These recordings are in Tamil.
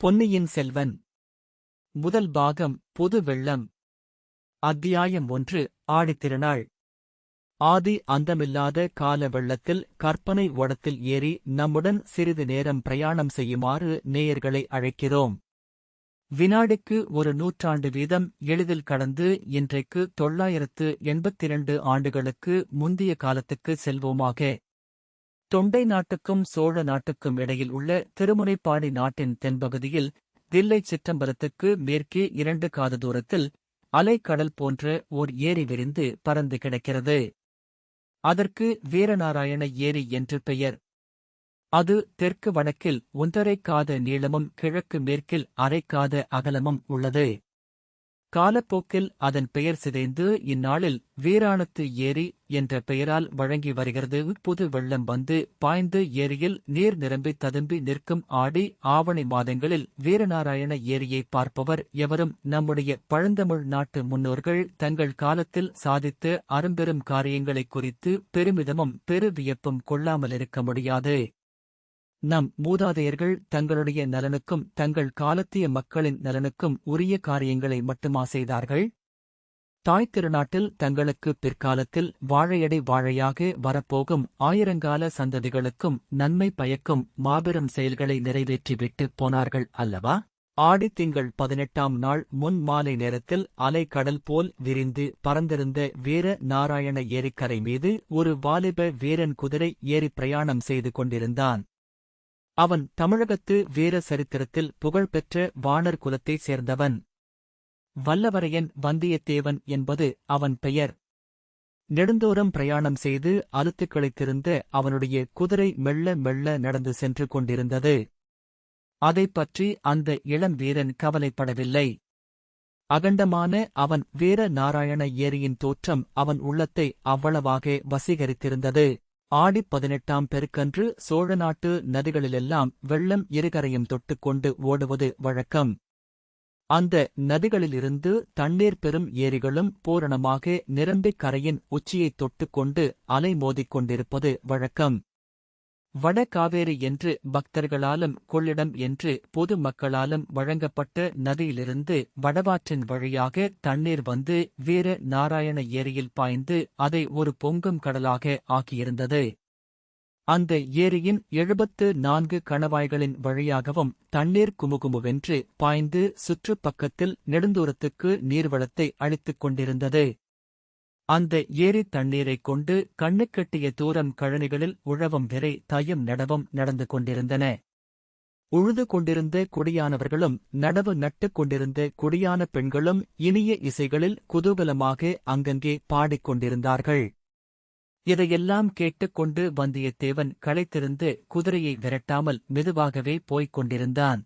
பொன்னியின் செல்வன் முதல் பாகம் புது வெள்ளம். அத்தியாயம் 1. ஆடித்திருநாள். ஆதி அந்தமில்லாத கால வெள்ளத்தில் கற்பனை ஓடத்தில் ஏறி நம்முடன் சிறிது நேரம் பிரயாணம் செய்யுமாறு நேயர்களை அழைக்கிறோம். வினாடிக்கு ஒரு நூற்றாண்டு வீதம் எளிதில் கடந்து இன்றைக்கு 982 ஆண்டுகளுக்கு முந்திய காலத்துக்கு செல்வோமாக. தொண்டை நாட்டுக்கும் சோழ நாட்டுக்கும் இடையில் உள்ள திருமுனைப்பாடி நாட்டின் தென்பகுதியில் தில்லை சிற்றம்பலத்துக்கு மேற்கே 2 காத தூரத்தில் அலைக்கடல் போன்ற ஓர் ஏரி விரிந்து பரந்து கிடக்கிறது. அதற்கு வீரநாராயண ஏரி என்று பெயர். அது தெற்கு வடக்கில் 1½ காத நீளமும் கிழக்கு மேற்கில் அரை காத அகலமும் உள்ளது. காலப்போக்கில் அதன் பெயர் சிதைந்து இந்நாளில் வீராணத்து ஏரி என்ற பெயரால் வழங்கி வருகிறது. புது வெள்ளம் வந்து பாய்ந்து ஏரியில் நீர் நிரம்பி ததும்பி நிற்கும் ஆடி ஆவணி மாதங்களில் வீரநாராயண ஏரியை பார்ப்பவர் எவரும் நம்முடைய பழந்தமிழ் நாட்டு முன்னோர்கள் தங்கள் காலத்தில் சாதித்த அரும்பெரும் காரியங்களைக் குறித்து பெருமிதமும் பெருவியப்பும் கொள்ளாமலிருக்க முடியாது. நம் மூதாதையர்கள் தங்களுடைய நலனுக்கும் தங்கள் காலத்திய மக்களின் நலனுக்கும் உரிய காரியங்களை மட்டுமா செய்தார்கள்? தாய்த் திருநாட்டில் தங்களுக்கு பிற்காலத்தில் வாழையடை வாழையாக வரப்போகும் ஆயிரங்கால சந்ததிகளுக்கும் நன்மை பயக்கும் மாபெரும் செயல்களை நிறைவேற்றிவிட்டுப் போனார்கள் அல்லவா? ஆடித்திங்கள் 18ஆம் நாள் முன் மாலை நேரத்தில் அலை கடல் போல் விரிந்து பறந்திருந்த வீர நாராயண ஏரிக்கரை மீது ஒரு வாலிப வீரன் குதிரை ஏறி பிரயாணம் செய்து கொண்டிருந்தான். அவன் தமிழகத்து வீர சரித்திரத்தில் புகழ்பெற்ற வாணர் குலத்தைச் சேர்ந்தவன். வல்லவரையன் வந்தியத்தேவன் என்பது அவன் பெயர். நெடுந்தோறும் பிரயாணம் செய்து அலுத்துக் களைத்திருந்த அவனுடைய குதிரை மெல்ல மெல்ல நடந்து சென்று கொண்டிருந்தது. அதைப் பற்றி அந்த இளம் வீரன் கவலைப்படவில்லை. அகண்டமான அவன் வீர நாராயண ஏரியின் தோற்றம் அவன் உள்ளத்தை அவ்வளவாக வசீகரித்திருந்தது. ஆடி 18ஆம் பெருக்கன்று சோழ நாட்டு நதிகளிலெல்லாம் வெள்ளம் இருகரையும் தொட்டுக்கொண்டு ஓடுவது வழக்கம். அந்த நதிகளிலிருந்து தண்ணீர் பெறும் ஏரிகளும் பூரணமாக நிரம்பிக் கரையின் உச்சியைத் தொட்டுக்கொண்டு அலை மோதிக் கொண்டிருப்பது வழக்கம். வட காவேரி என்று பக்தர்களாலும் கொள்ளிடம் என்று பொது மக்களாலும் வழங்கப்பட்ட நதியிலிருந்து வடவாற்றின் வழியாக தண்ணீர் வந்து வீர நாராயண ஏரியில் பாய்ந்து அதை ஒரு பொங்கும் கடலாக ஆக்கியிருந்தது. அந்த ஏரியின் 74 கணவாய்களின் வழியாகவும் தண்ணீர் குமுகுமுவென்று பாய்ந்து சுற்றுப்பக்கத்தில் நெடுந்தூரத்துக்கு நீர்வளத்தை அளித்துக் கொண்டிருந்தது. அந்த ஏரி தண்ணீரைக் கொண்டு கண்ணுக்கெட்டிய தூரம் கழனிகளில் உழவும் விரை தயம் நடவும் நடந்து கொண்டிருந்தன. உழுது கொண்டிருந்த குடியானவர்களும் நடவு நட்டுக் கொண்டிருந்த குடியான பெண்களும் இனிய இசைகளில் குதூகலமாக அங்கங்கே பாடிக்கொண்டிருந்தார்கள். இதையெல்லாம் கேட்டுக்கொண்டு வந்தியத்தேவன் களைத்திருந்து குதிரையை விரட்டாமல் மெதுவாகவே போய்க் கொண்டிருந்தான்.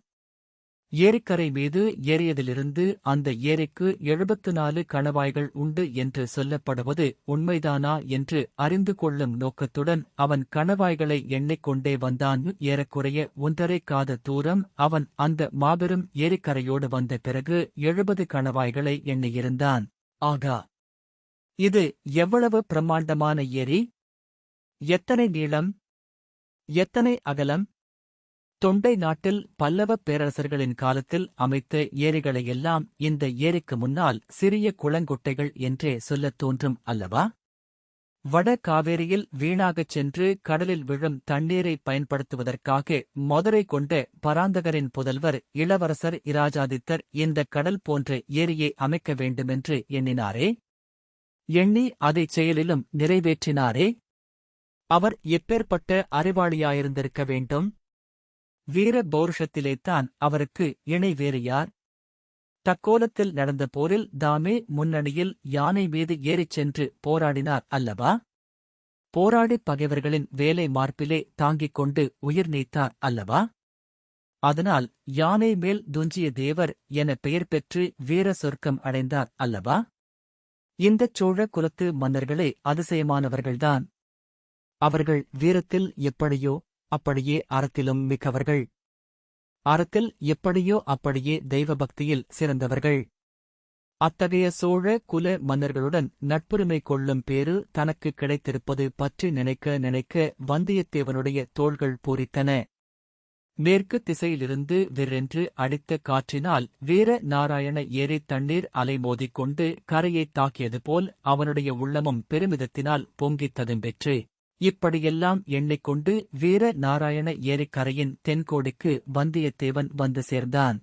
ஏரிக்கரை மீது ஏறியதிலிருந்து அந்த ஏரிக்கு 74 கணவாய்கள் உண்டு என்று சொல்லப்படுவது உண்மைதானா என்று அறிந்து கொள்ளும் நோக்கத்துடன் அவன் கணவாய்களை எண்ணிக்கொண்டே வந்தான். ஏறக்குறைய 1½ காத தூரம் அவன் அந்த மாபெரும் ஏரிக்கரையோடு வந்த பிறகு 70 கணவாய்களை எண்ணியிருந்தான். ஆகா, இது எவ்வளவு பிரம்மாண்டமான ஏரி! எத்தனை நீளம், எத்தனை அகலம்! தொண்டை நாட்டில் பல்லவப் பேரரசர்களின் காலத்தில் அமைத்த ஏரிகளையெல்லாம் இந்த ஏரிக்கு முன்னால் சிறிய குளங்குட்டைகள் என்றே சொல்லத் தோன்றும் அல்லவா? வட காவேரியில் வீணாகச் சென்று கடலில் விழும் தண்ணீரை பயன்படுத்துவதற்காக மதுரை கொண்ட பராந்தகரின் புதல்வர் இளவரசர் இராஜாதித்தர் இந்த கடல் போன்ற ஏரியை அமைக்க வேண்டுமென்று எண்ணினாரே. எண்ணி அதைச் செயலிலும் நிறைவேற்றினாரே. அவர் எப்பேற்பட்ட அறிவாளியாயிருந்திருக்க வேண்டும்! வீர பௌருஷத்திலேத்தான் அவருக்கு இணை வேறு யார்? தக்கோலத்தில் நடந்த போரில் தாமே முன்னணியில் யானை மீது ஏறிச் சென்று போராடினார் அல்லவா? போராடிப் பகைவர்களின் வேலை மார்பிலே தாங்கிக் கொண்டு உயிர் நீத்தார் அல்லவா? அதனால் யானை மேல் துஞ்சிய தேவர் என பெயர் பெற்று வீர சொர்க்கம் அடைந்தார் அல்லவா? இந்தச் சோழ குலத்து மன்னர்களே அதிசயமானவர்கள்தான். அவர்கள் வீரத்தில் எப்படியோ அப்படியே அறத்திலும் மிக்கவர்கள். அறத்தில் எப்படியோ அப்படியே தெய்வபக்தியில் சிறந்தவர்கள். அத்தகைய சோழ குல மன்னர்களுடன் நட்புரிமை கொள்ளும் பேறு தனக்கு கிடைத்திருப்பது பற்றி நினைக்க நினைக்க வந்தியத்தேவனுடைய தோள்கள் பூரித்தன. மேற்கு திசையிலிருந்து விற்றென்று அடித்த காற்றினால் வீர நாராயண ஏரி தண்ணீர் அலைமோதிக்கொண்டு கரையைத் தாக்கியது போல் அவனுடைய உள்ளமும் பெருமிதத்தினால் பொங்கித் ததும்பெற்று. இப்படியெல்லாம் எண்ணிக்கொண்டு வீர நாராயண ஏரிக்கரையின் தென்கோடிக்கு வந்தியத்தேவன் வந்து சேர்ந்தான்.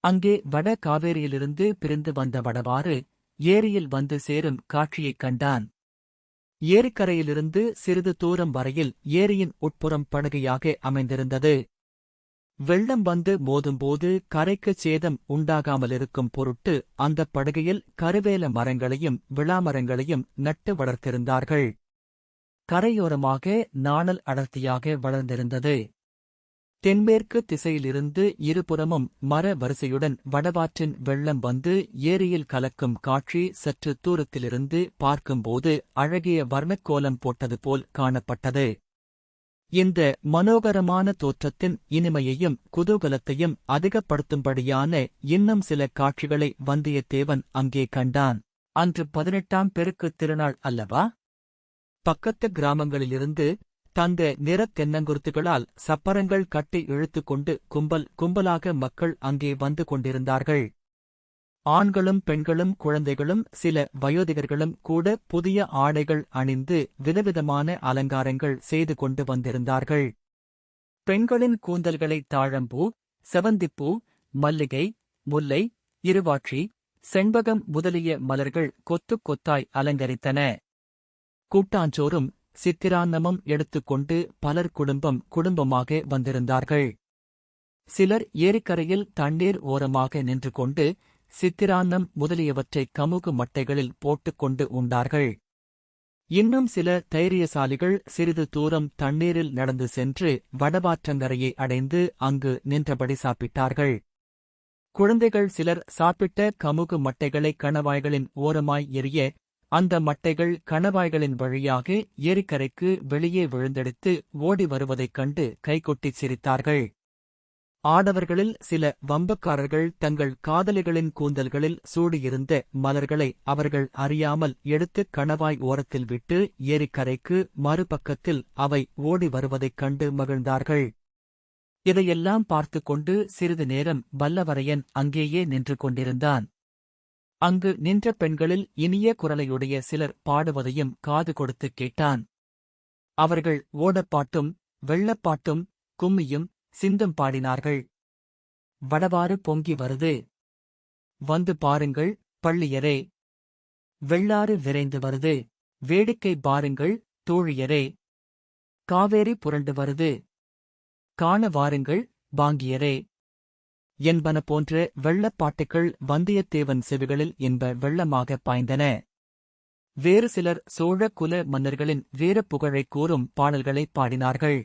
அங்கே வட காவேரியிலிருந்து பிரிந்து வந்த வடவாறு ஏரியில் வந்து சேரும் காட்சியைக் கண்டான். ஏரிக்கரையிலிருந்து சிறிது தூரம் வரையில் ஏரியின் உட்புறம் படுகையாக அமைந்திருந்தது. வெள்ளம் வந்து மோதும்போது கரைக்குச் சேதம் உண்டாகாமலிருக்கும் பொருட்டு அந்தப் படுகையில் கருவேல மரங்களையும் விளாமரங்களையும் நட்டு வளர்த்திருந்தார்கள். கரையோரமாக நாணல் அடர்த்தியாக வளர்ந்திருந்தது. தென்மேற்கு திசையிலிருந்து இருபுறமும் மர வரிசையுடன் வடவாற்றின் வெள்ளம் வந்து ஏரியில் கலக்கும் காட்சி சற்று தூரத்திலிருந்து பார்க்கும்போது அழகிய வர்ணக்கோலம் போட்டது போல் காணப்பட்டது. இந்த மனோகரமான தோற்றத்தின் இனிமையையும் குதூகலத்தையும் அதிகப்படுத்தும்படியான இன்னும் சில காட்சிகளை வந்தியத்தேவன் அங்கே கண்டான். அன்று 18ஆம் பெருக்குத் திருநாள் அல்லவா? பக்கத்து கிராமங்களிலிருந்து தந்த நிறத் தென்னங்குருத்துகளால் சப்பரங்கள் கட்டி இழுத்துக்கொண்டு கும்பலாக மக்கள் அங்கே வந்து கொண்டிருந்தார்கள். ஆண்களும் பெண்களும் குழந்தைகளும் சில வயோதிகர்களும் கூட புதிய ஆடைகள் அணிந்து விதவிதமான அலங்காரங்கள் செய்து கொண்டு வந்திருந்தார்கள். பெண்களின் கூந்தல்களை தாழம்பூ, செவந்திப்பூ, மல்லிகை, முல்லை, இருவாட்சி, செண்பகம் முதலிய மலர்கள் கொத்துக் கொத்தாய் அலங்கரித்தன. கூட்டாஞ்சோறும் சித்திரான்னமும் எடுத்துக்கொண்டு பலர் குடும்பமாக வந்திருந்தார்கள். சிலர் ஏரிக்கரையில் தண்ணீர் ஓரமாக நின்று கொண்டு சித்திரான்னம் முதலியவற்றை கமுகு மட்டைகளில் போட்டுக்கொண்டு உண்டார்கள். இன்னும் சில தைரியசாலிகள் சிறிது தூரம் தண்ணீரில் நடந்து சென்று வடவாற்றங்கரையை அடைந்து அங்கு நின்றபடி சாப்பிட்டார்கள். குழந்தைகள் சிலர் சாப்பிட்ட கமுகு மட்டைகளை கணவாய்களின் ஓரமாய் எரிய அந்த மட்டைகள் கணவாய்களின் வழியாக ஏரிக்கரைக்கு வெளியே விழுந்தெடுத்து ஓடி வருவதைக் கண்டு கைகொட்டிச் சிரித்தார்கள். ஆடவர்களில் சில வம்பக்காரர்கள் தங்கள் காதலிகளின் கூந்தல்களில் சூடியிருந்த மலர்களை அவர்கள் அறியாமல் எடுத்து கணவாய் ஓரத்தில் விட்டு ஏரிக்கரைக்கு மறுபக்கத்தில் அவை ஓடி வருவதைக் கண்டு மகிழ்ந்தார்கள். இதையெல்லாம் பார்த்துக் கொண்டு சிறிது நேரம் வல்லவரையன் அங்கேயே நின்று கொண்டிருந்தான். அங்கு நின்ற பெண்களில் இனிய குரலையுடைய சிலர் பாடுவதையும் காது கொடுத்துக் கேட்டான். அவர்கள் ஓடப்பாட்டும் வெள்ளப்பாட்டும் கும்மியும் சிந்தும் பாடினார்கள். வடவாறு பொங்கி வருது, வந்து பாருங்கள் பள்ளியரே, வெள்ளாறு விரைந்து வருது, வேடிக்கை பாருங்கள் தோழியரே, காவேரி புரண்டு வருது, காண வாருங்கள் பாங்கியரே என்பன போன்ற வெள்ளப்பாட்டுக்கள் வந்தியத்தேவன் செவிகளில் இன்ப வெள்ளமாகப் பாய்ந்தன. வேறு சிலர் சோழ குல மன்னர்களின் வீரப்புகழைக் கூறும் பாடல்களைப் பாடினார்கள்.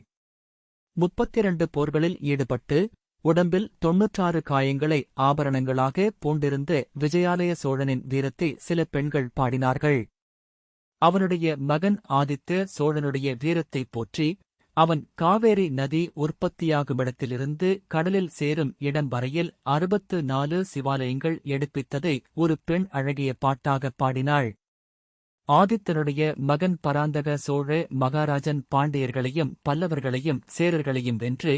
32 போர்களில் ஈடுபட்டு உடம்பில் 96 காயங்களை ஆபரணங்களாக பூண்டிருந்த விஜயாலய சோழனின் வீரத்தை சில பெண்கள் பாடினார்கள். அவனுடைய மகன் ஆதித்த சோழனுடைய வீரத்தைப் போற்றி அவன் காவேரி நதி உற்பத்தியாகுமிடத்திலிருந்து கடலில் சேரும் இடம் வரையில் 64 சிவாலயங்கள் எடுப்பித்ததை ஒரு பெண் அழகிய பாட்டாகப் பாடினாள். ஆதித்தனுடைய மகன் பராந்தக சோழ மகாராஜன் பாண்டியர்களையும் பல்லவர்களையும் சேரர்களையும் வென்று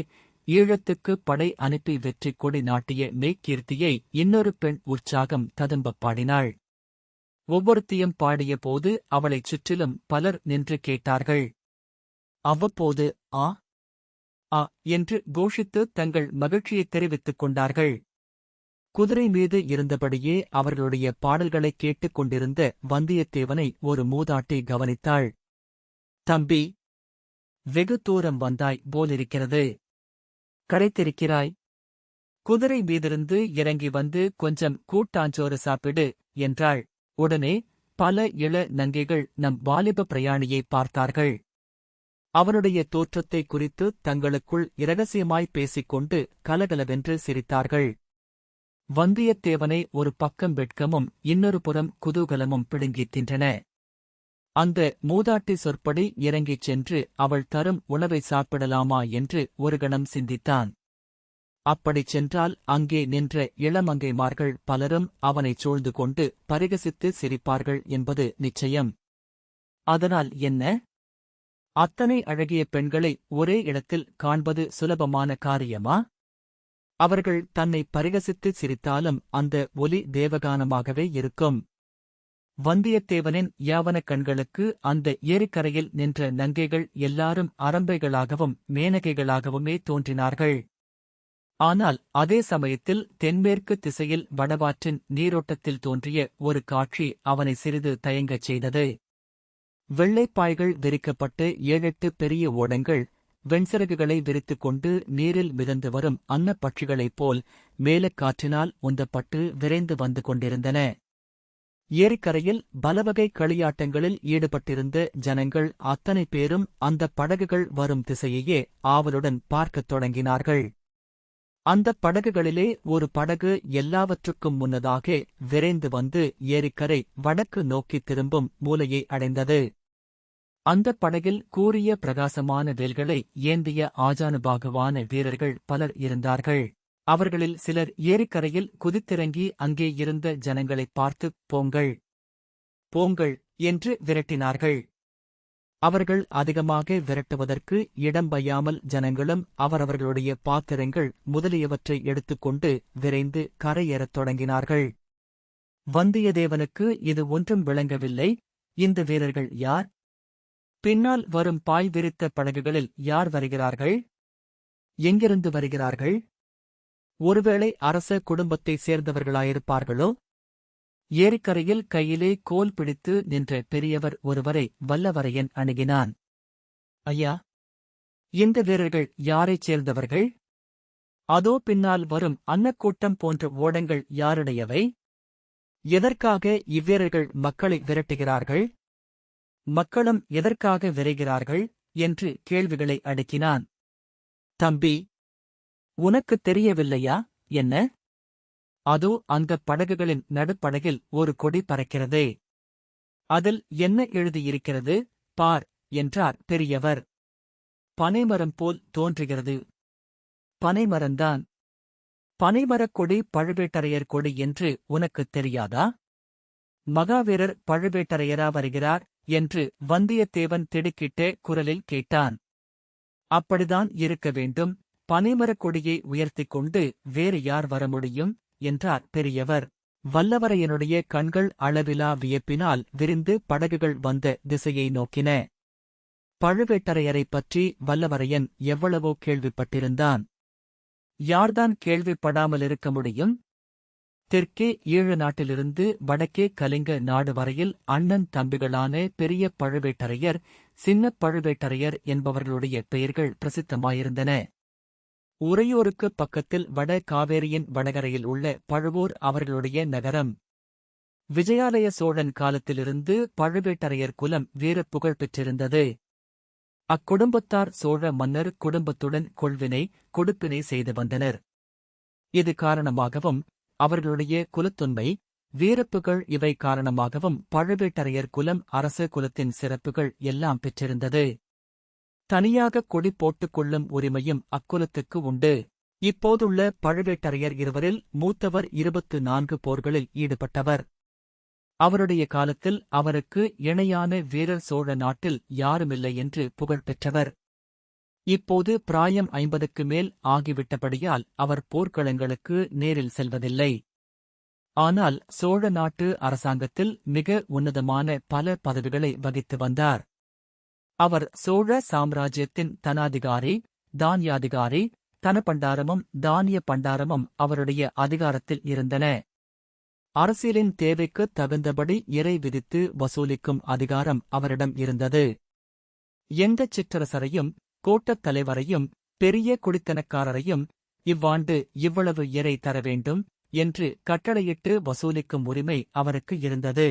ஈழத்துக்கு படை அனுப்பி வெற்றி கொடி நாட்டிய மெய்க்கீர்த்தியை இன்னொரு பெண் உற்சாகம் ததும்பப் பாடினாள். ஒவ்வொருத்தியும் பாடிய போது அவளைச் சுற்றிலும் பலர் நின்று கேட்டார்கள். அவ்வப்போது ஆ ஆ என்று கோஷித்து தங்கள் மகிழ்ச்சியைத் தெரிவித்துக் கொண்டார்கள். குதிரை மீது இருந்தபடியே அவர்களுடைய பாடல்களைக் கேட்டுக் கொண்டிருந்த வந்தியத்தேவனை ஒரு மூதாட்டி கவனித்தாள். தம்பி, வெகு தூரம் வந்தாய் போலிருக்கிறது. கரைத்திருக்கிறாய். குதிரை மீதிருந்து இறங்கி வந்து கொஞ்சம் கூட்டாஞ்சோறு சாப்பிடு என்றாள். உடனே பல இள நங்கைகள் நம் வாலிப பிரயாணியை பார்த்தார்கள். அவனுடைய தோற்றத்தை குறித்து தங்களுக்குள் இரகசியமாய் பேசிக்கொண்டு கலகலவென்று சிரித்தார்கள். வந்தியத்தேவனை ஒரு பக்கம் வெட்கமும் இன்னொரு புறம் குதூகலமும் பிடுங்கித் தின்றன. அந்த மூதாட்டி சொற்படி இறங்கிச் சென்று அவள் தரும் உணவை சாப்பிடலாமா என்று ஒரு கணம் சிந்தித்தான். அப்படிச் சென்றால் அங்கே நின்ற இளமங்கைமார்கள் பலரும் அவனைச் சூழ்ந்து கொண்டு பரிகசித்து சிரிப்பார்கள் என்பது நிச்சயம். அதனால் என்ன? அத்தனை அழகிய பெண்களை ஒரே இடத்தில் காண்பது சுலபமான காரியமா? அவர்கள் தன்னை பரிகசித்து சிரித்தாலும் அந்த ஒலி தேவகானமாகவே இருக்கும். வந்தியத்தேவனின் யாவனக் கண்களுக்கு அந்த ஏரிக்கரையில் நின்ற நங்கைகள் எல்லாரும் அரம்பைகளாகவும் மேனகைகளாகவுமே தோன்றினார்கள். ஆனால் அதே சமயத்தில் தென்மேற்கு திசையில் வடவாற்றின் நீரோட்டத்தில் தோன்றிய ஒரு காட்சி அவனை சிறிது தயங்கச் செய்தது. வெள்ளைப்பாய்கள் விரிக்கப்பட்டு 7-8 பெரிய ஓடங்கள் வெண்சிறகுகளை விரித்துக் கொண்டு நீரில் மிதந்து வரும் அன்னப் பட்சிகளைப் போல் மேலக் காற்றினால் உந்தப்பட்டு விரைந்து வந்து கொண்டிருந்தன. ஏரிக்கரையில் பலவகை களியாட்டங்களில் ஈடுபட்டிருந்த ஜனங்கள் அத்தனை பேரும் அந்தப் படகுகள் வரும் திசையையே ஆவலுடன் பார்க்கத் தொடங்கினார்கள். அந்தப் படகுகளிலே ஒரு படகு எல்லாவற்றுக்கும் முன்னதாக விரைந்து வந்து ஏரிக்கரை வடக்கு நோக்கித் திரும்பும் மூலையை அடைந்தது. அந்தப் படகில் கூரிய பிரகாசமான வேல்களை ஏந்திய ஆஜானுபாகுவான வீரர்கள் பலர் இருந்தார்கள். அவர்களில் சிலர் ஏரிக்கரையில் குதித்திறங்கி அங்கே இருந்த ஜனங்களைப் பார்த்து போங்கள், போங்கள் என்று விரட்டினார்கள். அவர்கள் அதிகமாக விரட்டுவதற்கு இடம் வையாமல் ஜனங்களும் அவரவர்களுடைய பாத்திரங்கள் முதலியவற்றை எடுத்துக்கொண்டு விரைந்து கரையேறத் தொடங்கினார்கள். வந்தியத்தேவனுக்கு இது ஒன்றும் விளங்கவில்லை. இந்த வீரர்கள் யார்? பின்னால் வரும் பாய் விரித்த படகுகளில் யார் வருகிறார்கள்? எங்கிருந்து வருகிறார்கள்? ஒருவேளை அரச குடும்பத்தைச் சேர்ந்தவர்களாயிருப்பார்களோ? ஏரிக்கரையில் கையிலே கோல் பிடித்து நின்ற பெரியவர் ஒருவரை வல்லவரையன் அணுகினான். ஐயா, இந்த வீரர்கள் யாரைச் சேர்ந்தவர்கள்? அதோ பின்னால் வரும் அன்னக்கூட்டம் போன்ற ஓடங்கள் யாருடையவை? எதற்காக இவ்வீரர்கள் மக்களை விரட்டுகிறார்கள்? மக்களும் எதற்காக விரைகிறார்கள் என்று கேள்விகளை அடுக்கினான். தம்பி, உனக்குத் தெரியவில்லையா என்ன? அதோ அந்தப் படகுகளின் நடுப்படகில் ஒரு கொடி பறக்கிறதே. அதில் என்ன எழுதியிருக்கிறது பார் என்றார் பெரியவர். பனைமரம் போல் தோன்றுகிறது. பனைமரந்தான். பனைமரக் கொடி பழுவேட்டரையர் கொடி என்று உனக்குத் தெரியாதா? மகாவீரர் பழுவேட்டரையரா வருகிறார் என்று வந்தியத்தேவன் திடுக்கிட்ட குரலில் கேட்டான். அப்படிதான் இருக்க வேண்டும். பனைமரக் கொடியை உயர்த்திக் கொண்டு வேறு யார் வர முடியும் என்றார் பெரியவர். வல்லவரையனுடைய கண்கள் அளவிலா வியப்பினால் விரிந்து படகுகள் வந்த திசையை நோக்கின. பழுவேட்டரையரைப் பற்றி வல்லவரையன் எவ்வளவோ கேள்விப்பட்டிருந்தான். யார்தான் கேள்விப்படாமலிருக்க முடியும்? தெற்கே ஈழ நாட்டிலிருந்து வடக்கே கலிங்க நாடு வரையில் அண்ணன் தம்பிகளான பெரிய பழுவேட்டரையர், சின்னப் பழுவேட்டரையர் என்பவர்களுடைய பெயர்கள் பிரசித்தமாயிருந்தன. உறையூருக்குப் பக்கத்தில் வட காவேரியின் வடகரையில் உள்ள பழுவூர் அவர்களுடைய நகரம். விஜயாலய சோழன் காலத்திலிருந்து பழுவேட்டரையர் குலம் வீரப் புகழ் பெற்றிருந்தது. அக்குடும்பத்தார் சோழ மன்னர் குடும்பத்துடன் கொள்வினை கொடுப்பினை செய்து வந்தனர். இது காரணமாகவும் அவர்களுடைய குலத்தொன்மை, வீரப்புகழ் இவை காரணமாகவும் பழுவேட்டரையர் குலம் அரச குலத்தின் சிறப்புகள் எல்லாம் பெற்றிருந்தது. தனியாக கொடி போட்டுக் கொள்ளும் உரிமையும் அக்குலத்துக்கு உண்டு. இப்போதுள்ள பழுவேட்டரையர் இருவரில் மூத்தவர் 24 போர்களில் ஈடுபட்டவர். அவருடைய காலத்தில் அவருக்கு இணையான வீரர் சோழ நாட்டில் யாருமில்லை என்று புகழ் பெற்றவர். இப்போது பிராயம் 50க்கு மேல் ஆகிவிட்டபடியால் அவர் போர்க்களங்களுக்கு நேரில் செல்வதில்லை. ஆனால் சோழ நாட்டு அரசாங்கத்தில் மிக உன்னதமான பல பதவிகளை வகித்து வந்தார். அவர் சோழ சாம்ராஜ்யத்தின் தனாதிகாரி, தானியாதிகாரி, தனபண்டாரமும் தானிய பண்டாரமும் அவருடைய அதிகாரத்தில் இருந்தன. அரசியலின் தேவைக்குத் தகுந்தபடி இறை விதித்து வசூலிக்கும் அதிகாரம் அவரிடம் இருந்தது. எந்தச் சிற்றரசரையும், கோட்டத் தலைவரையும், பெரிய குடித்தனக்காரரையும் இவ்வாண்டு இவ்வளவு இறை தர வேண்டும் என்று கட்டளையிட்டு வசூலிக்கும் உரிமை அவருக்கு இருந்தது.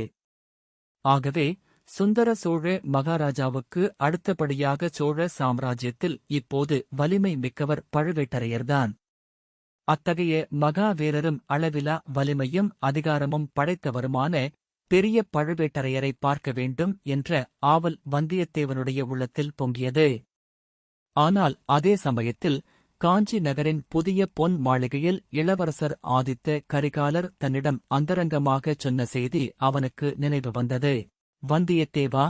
ஆகவே சுந்தர சோழ மகாராஜாவுக்கு அடுத்தபடியாக சோழ சாம்ராஜ்யத்தில் இப்போது வலிமை மிக்கவர் பழுவேட்டரையர்தான். அத்தகைய மகாவீரரும் அளவிலா வலிமையும் அதிகாரமும் படைத்தவருமான பெரிய பழுவேட்டரையரை பார்க்க வேண்டும் என்ற ஆவல் வந்தியத்தேவனுடைய உள்ளத்தில் பொங்கியது. ஆனால் அதே சமயத்தில் காஞ்சி நகரின் புதிய பொன் மாளிகையில் இளவரசர் ஆதித்த கரிகாலர் தன்னிடம் அந்தரங்கமாகச் சொன்ன செய்தி அவனுக்கு நினைவு வந்தது. வந்தியத்தேவா,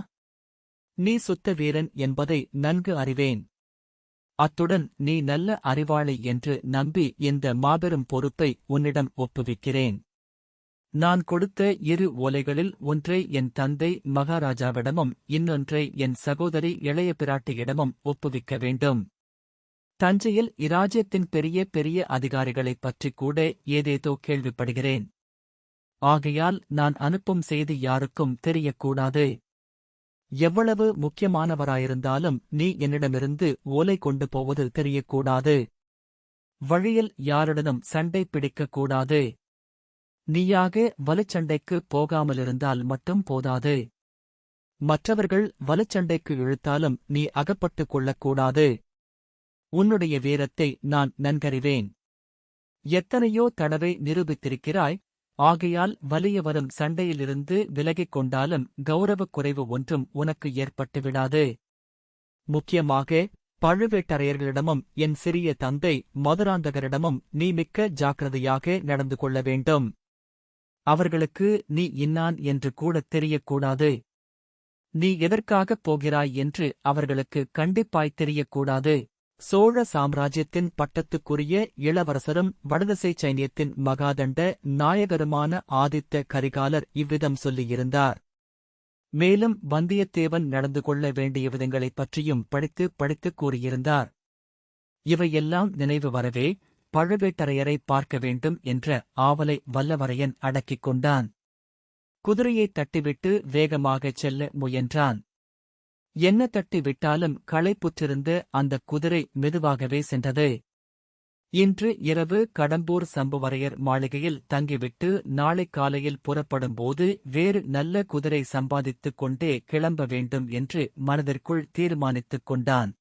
நீ சுத்த வீரன் என்பதை நன்கு அறிவேன். அத்துடன் நீ நல்ல அறிவாளி என்று நம்பி இந்த மாபெரும் பொறுப்பை உன்னிடம் ஒப்புவிக்கிறேன். நான் கொடுத்த 2 ஓலைகளில் ஒன்றை என் தந்தை மகாராஜாவிடமும் இன்னொன்றை என் சகோதரி இளைய பிராட்டியிடமும் ஒப்புவிக்க வேண்டும். தஞ்சையில் இராஜ்யத்தின் பெரிய பெரிய அதிகாரிகளைப் பற்றிக் கூட ஏதேதோ கேள்விப்படுகிறேன். ஆகையால் நான் அனுப்பும் செய்தி யாருக்கும் தெரியக்கூடாது. எவ்வளவு முக்கியமானவராயிருந்தாலும் நீ என்னிடமிருந்து ஓலை கொண்டு போவது தெரியக்கூடாது. வழியில் யாருடனும் சண்டை பிடிக்கக்கூடாது. நீயாக வலுச்சண்டைக்கு போகாமலிருந்தால் மட்டும் போதாது. மற்றவர்கள் வலுச்சண்டைக்கு இழுத்தாலும் நீ அகப்பட்டுக் கொள்ளக்கூடாது. உன்னுடைய வீரத்தை நான் நன்கறிவேன். எத்தனையோ தடவை நிரூபித்திருக்கிறாய். ஆகையால் வலிய வரும் சண்டையிலிருந்து விலகிக் கொண்டாலும் கௌரவக் குறைவு ஒன்றும் உனக்கு ஏற்பட்டுவிடாது. முக்கியமாக பழுவேட்டரையர்களிடமும் என் சிறிய தந்தை மதுராந்தகரிடமும் நீ மிக்க ஜாக்கிரதையாக நடந்து கொள்ள வேண்டும். அவர்களுக்கு நீ இன்னான் என்று கூடத் தெரியக்கூடாது. நீ எதற்காகப் போகிறாய் என்று அவர்களுக்கு கண்டிப்பாய்த் தெரியக்கூடாது. சோழ சாம்ராஜ்யத்தின் பட்டத்துக்குரிய இளவரசரும் வடதிசை சைன்யத்தின் மகாதண்ட நாயகருமான ஆதித்த கரிகாலர் இவ்விதம் சொல்லியிருந்தார். மேலும் வந்தியத்தேவன் நடந்து கொள்ள வேண்டிய விதங்களைப் பற்றியும் படித்துப் கூறியிருந்தார். இவையெல்லாம் நினைவு வரவே பழுவேட்டரையரை பார்க்க வேண்டும் என்ற ஆவலை வல்லவரையன் அடக்கிக் கொண்டான். குதிரையைத் தட்டிவிட்டு வேகமாகச் செல்ல முயன்றான். என்ன தட்டி விட்டாலும் களைப்புற்றிருந்த அந்தக் குதிரை மெதுவாகவே சென்றது. இன்று இரவு கடம்பூர் சம்புவரையர் மாளிகையில் தங்கிவிட்டு நாளை காலையில் புறப்படும்போது வேறு நல்ல குதிரை சம்பாதித்துக் கொண்டே கிளம்ப வேண்டும் என்று மனதிற்குள் தீர்மானித்துக் கொண்டான்.